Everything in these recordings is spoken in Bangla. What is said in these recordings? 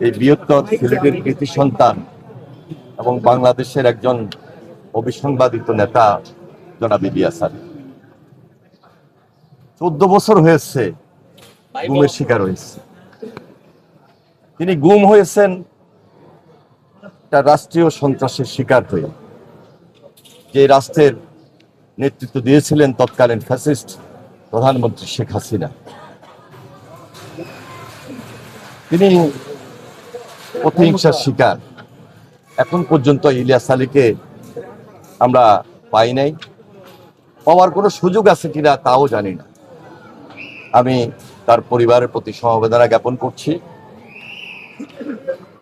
এই বৃহত্তর সিলেটের কৃতি সন্তান এবং বাংলাদেশের একজন অবিসংবাদিত নেতা জনাব ইলিয়াস আলী 14 বছর হয়েছে গুমের শিকার হয়েছে। তিনি গুম হয়েছেন একটা রাষ্ট্রীয় সন্ত্রাসের শিকার হয়ে, যে রাষ্ট্রের নেতৃত্ব দিয়েছিলেন তৎকালীন ফ্যাসিস্ট প্রধানমন্ত্রী শেখ হাসিনা। তিনি প্রতিহিংসার শিকার। এখন পর্যন্ত ইলিয়াস আলীকে আমরা পাই নাই, পাওয়ার কোনো সুযোগ আছে কিনা তাও জানি না। আমি তার পরিবারের প্রতি সমবেদনা জ্ঞাপন করছি।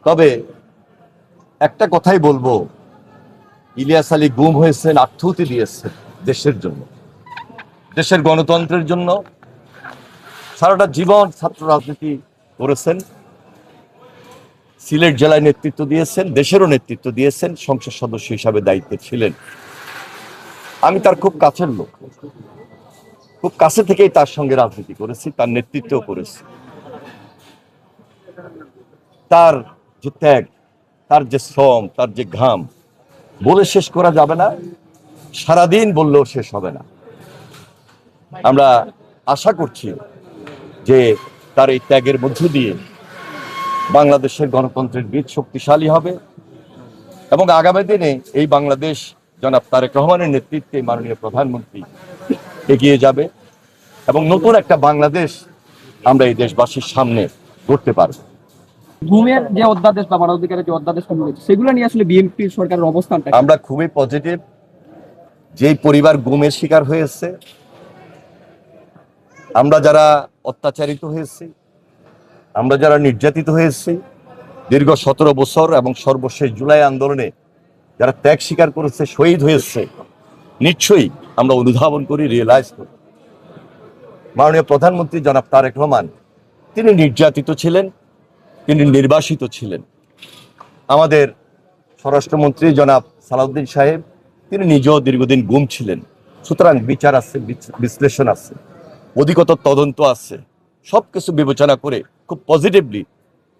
তবে একটা কথাই বলবো, ইলিয়াস আলী গুম হয়েছেন, আত্মহতি দিয়েছেন দেশের জন্য, দেশের গণতন্ত্রের জন্য। সারাটা জীবন ছাত্র রাজনীতি করেছেন, সিলেট জেলায় নেতৃত্ব দিয়েছেন, দেশেরও নেতৃত্ব দিয়েছেন, সংসদ সদস্য হিসাবে দায়িত্বে ছিলেন। আমি তার খুব কাছের লোক, খুব কাছে থেকেই তার সঙ্গে রাজনীতি করেছি, তার নেতৃত্বও করেছি। তার যে ত্যাগ, তার যে শ্রম, তার যে ঘাম বলে শেষ করা যাবে না, সারাদিন বললেও শেষ হবে না। আমরা আশা করছি যে তার এই ত্যাগের মধ্য দিয়ে বাংলাদেশের গণতন্ত্রের বীজ শক্তিশালী হবে এবং আগামী দিনে এই বাংলাদেশ জনাব তারেক রহমানের নেতৃত্বে মাননীয় প্রধানমন্ত্রী এগিয়ে যাবে এবং নতুন একটা বাংলাদেশ আমরা এই দেশবাসীর সামনে গড়তে পারব। গুমের যে অধ্যাদেশ বা মানবাধিকারের যে অধ্যাদেশ সেগুলো নিয়ে আসলে বিএনপি সরকারের অবস্থানটা আমরা খুবই পজিটিভ। যেই পরিবার গুমের শিকার হয়েছে, আমরা যারা অত্যাচারিত হয়েছি, আমরা যারা নির্যাতিত হয়েছি দীর্ঘ 17 বছর এবং সর্বশেষ জুলাই আন্দোলনে যারা ত্যাগ স্বীকার করেছে, শহীদ হয়েছে, নিশ্চয়ই আমরা অনুধাবন করি, রিয়েলাইজ করি। মাননীয় প্রধানমন্ত্রী জনাব তারেক রহমান তিনি নির্যাতিত ছিলেন, তিনি নির্বাসিত ছিলেন। আমাদের স্বরাষ্ট্রমন্ত্রী জনাব সালাউদ্দিন সাহেব তিনি নিজেও দীর্ঘদিন গুম ছিলেন। সুতরাং বিচার আছে, বিশ্লেষণ আছে, অধিকতর তদন্ত আছে। সবকিছু বিবেচনা করে খুব পজিটিভলি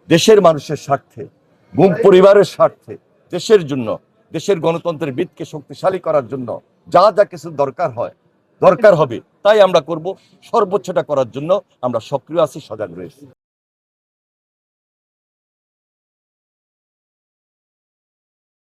দেশের মানুষের স্বার্থে, গুম পরিবারের স্বার্থে, দেশের জন্য, দেশের গণতন্ত্রের ভিতকে শক্তিশালী করার জন্য যা যা কিছু দরকার হবে তাই আমরা করব। সর্বোচ্চটা করার জন্য আমরা সক্রিয় আছি, সজাগ রয়েছি।